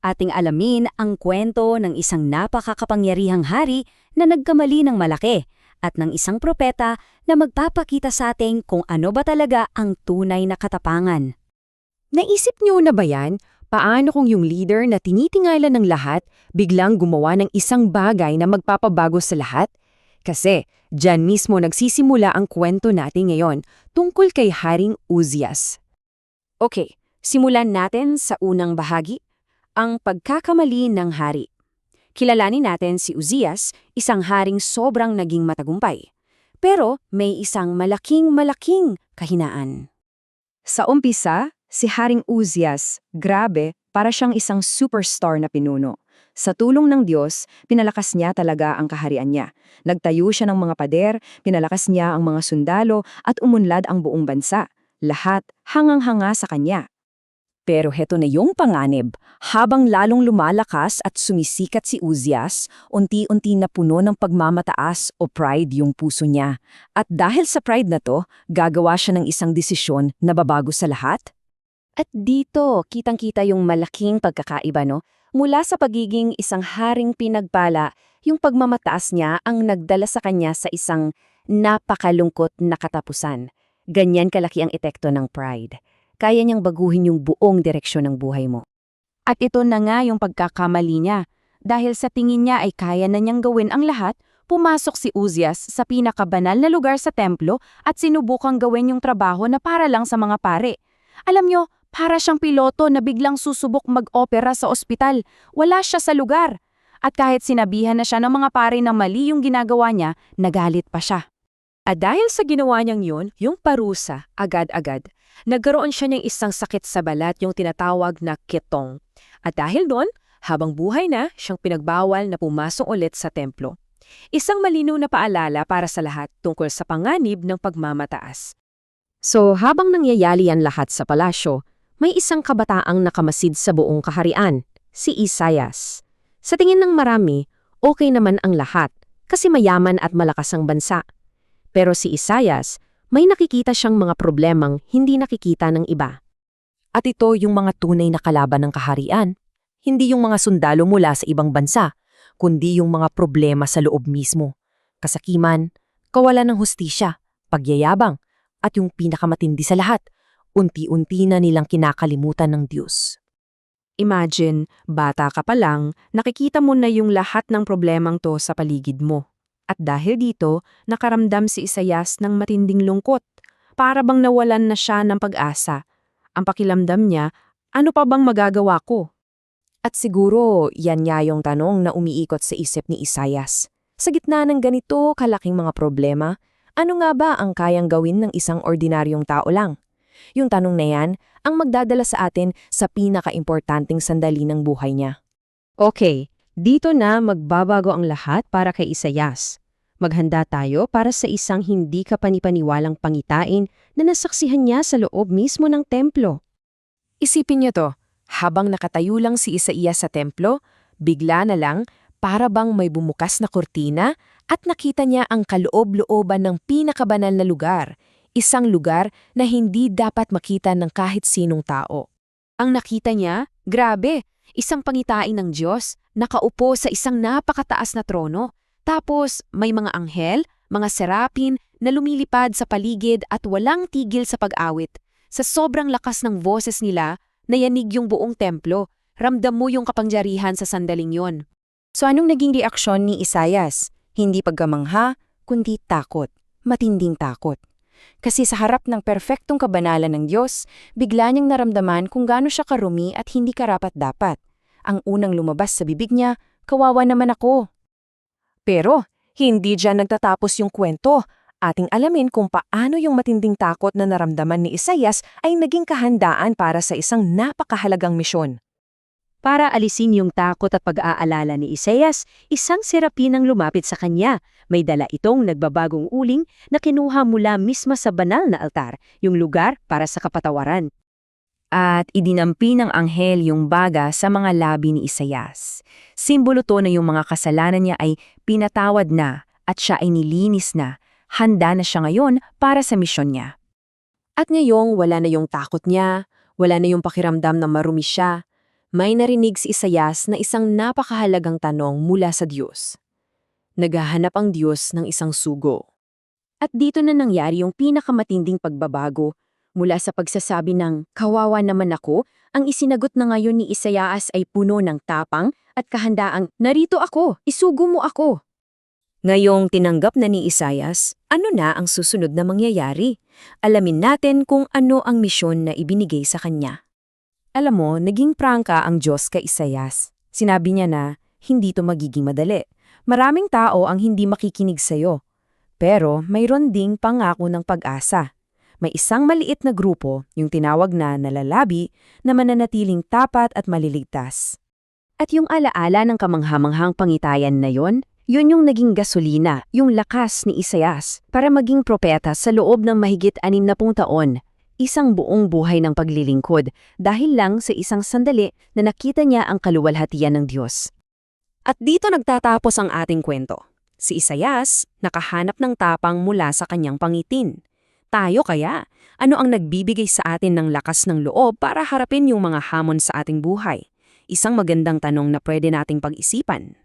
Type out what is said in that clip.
Ating alamin ang kwento ng isang napakakapangyarihang hari na nagkamali ng malaki at ng isang propeta na magpapakita sa atin kung ano ba talaga ang tunay na katapangan. Naisip niyo na ba yan? Paano kung yung leader na tinitingala ng lahat biglang gumawa ng isang bagay na magpapabago sa lahat? Kasi dyan mismo nagsisimula ang kwento natin ngayon tungkol kay Haring Uzias. Okay, simulan natin sa unang bahagi, ang pagkakamali ng hari. Kilalanin natin si Uzias, isang haring sobrang naging matagumpay. Pero may isang malaking kahinaan. Sa umpisa, si Haring Uzias, grabe, para siyang isang superstar na pinuno. Sa tulong ng Diyos, pinalakas niya talaga ang kaharian niya. Nagtayo siya ng mga pader, pinalakas niya ang mga sundalo at umunlad ang buong bansa. Lahat hangang-hanga sa kanya. Pero heto na yung panganib. Habang lalong lumalakas at sumisikat si Uzias, unti-unti na puno ng pagmamataas o pride yung puso niya. At dahil sa pride na to, gagawa siya ng isang desisyon na babago sa lahat? At dito, kitang-kita yung malaking pagkakaiba, no? Mula sa pagiging isang haring pinagpala, yung pagmamataas niya ang nagdala sa kanya sa isang napakalungkot na katapusan. Ganyan kalaki ang epekto ng pride. Kaya niyang baguhin yung buong direksyon ng buhay mo. At ito na nga yung pagkakamali niya. Dahil sa tingin niya ay kaya na niyang gawin ang lahat, pumasok si Uzias sa pinakabanal na lugar sa templo at sinubukang gawin yung trabaho na para lang sa mga pare. Alam niyo, para siyang piloto na biglang susubok mag-opera sa ospital. Wala siya sa lugar. At kahit sinabihan na siya ng mga pare na mali yung ginagawa niya, nagalit pa siya. At dahil sa ginawa niyang yun, yung parusa, agad-agad, nagkaroon siya ng isang sakit sa balat yung tinatawag na ketong. At dahil doon, habang buhay na, siyang pinagbawal na pumasok ulit sa templo. Isang malinaw na paalala para sa lahat tungkol sa panganib ng pagmamataas. So habang nangyayari yan lahat sa palasyo, may isang kabataang nakamasid sa buong kaharian, si Isaias. Sa tingin ng marami, okay naman ang lahat kasi mayaman at malakas ang bansa. Pero si Isaias, may nakikita siyang mga problemang hindi nakikita ng iba. At ito yung mga tunay na kalaban ng kaharian. Hindi yung mga sundalo mula sa ibang bansa, kundi yung mga problema sa loob mismo. Kasakiman, kawalan ng hustisya, pagyayabang, at yung pinakamatindi sa lahat, unti-unti na nilang kinakalimutan ng Diyos. Imagine, bata ka pa lang, nakikita mo na yung lahat ng problemang to sa paligid mo. At dahil dito, nakaramdam si Isaias ng matinding lungkot. Para bang nawalan na siya ng pag-asa. Ang pakiramdam niya, ano pa bang magagawa ko? At siguro, yan nga yung tanong na umiikot sa isip ni Isaias. Sa gitna ng ganito kalaking mga problema, ano nga ba ang kayang gawin ng isang ordinaryong tao lang? Yung tanong na yan ang magdadala sa atin sa pinaka-importanting sandali ng buhay niya. Okay. Dito na magbabago ang lahat para kay Isaias. Maghanda tayo para sa isang hindi kapanipaniwalang pangitain na nasaksihan niya sa loob mismo ng templo. Isipin niyo to, habang nakatayo lang si Isaias sa templo, bigla na lang para bang may bumukas na kurtina at nakita niya ang kaloob-looban ng pinakabanal na lugar, isang lugar na hindi dapat makita ng kahit sinong tao. Ang nakita niya, grabe! Isang pangitain ng Diyos, nakaupo sa isang napakataas na trono. Tapos may mga anghel, mga serapin na lumilipad sa paligid at walang tigil sa pag-awit. Sa sobrang lakas ng boses nila, nayanig yung buong templo. Ramdam mo yung kapangyarihan sa sandaling yon. So anong naging reaksyon ni Isaias? Hindi pagkamangha, kundi takot. Matinding takot. Kasi sa harap ng perpektong kabanalan ng Diyos, bigla niyang naramdaman kung gaano siya karumi at hindi karapat-dapat. Ang unang lumabas sa bibig niya, kawawa naman ako. Pero, hindi dyan nagtatapos yung kwento. Ating alamin kung paano yung matinding takot na naramdaman ni Isaias ay naging kahandaan para sa isang napakahalagang misyon. Para alisin yung takot at pag-aalala ni Isaias, isang serapin ang lumapit sa kanya. May dala itong nagbabagong uling na kinuha mula mismo sa banal na altar, yung lugar para sa kapatawaran. At idinampi ng anghel yung baga sa mga labi ni Isaias. Simbolo to na yung mga kasalanan niya ay pinatawad na at siya ay nilinis na. Handa na siya ngayon para sa misyon niya. At ngayong wala na yung takot niya, wala na yung pakiramdam na marumi siya. May narinig si Isaias na isang napakahalagang tanong mula sa Diyos. Naghahanap ang Diyos ng isang sugo. At dito na nangyari yung pinakamatinding pagbabago. Mula sa pagsasabi ng, "Kawawa naman ako," ang isinagot na ngayon ni Isaias ay puno ng tapang at kahandaang, "Narito ako, isugo mo ako." Ngayong tinanggap na ni Isaias, ano na ang susunod na mangyayari? Alamin natin kung ano ang misyon na ibinigay sa kanya. Alam mo, naging prangka ang Diyos kay Isaias. Sinabi niya na, hindi to magiging madali. Maraming tao ang hindi makikinig sa'yo. Pero mayroon ding pangako ng pag-asa. May isang maliit na grupo, yung tinawag na nalalabi, na mananatiling tapat at maliligtas. At yung alaala ng kamanghamanghang pangitayan na yon, yun yung naging gasolina, yung lakas ni Isaias para maging propeta sa loob ng mahigit 60 taon. Isang buong buhay ng paglilingkod dahil lang sa isang sandali na nakita niya ang kaluwalhatian ng Diyos. At dito nagtatapos ang ating kwento. Si Isaias nakahanap ng tapang mula sa kanyang pangitin. Tayo kaya, ano ang nagbibigay sa atin ng lakas ng loob para harapin yung mga hamon sa ating buhay? Isang magandang tanong na pwede nating pag-isipan.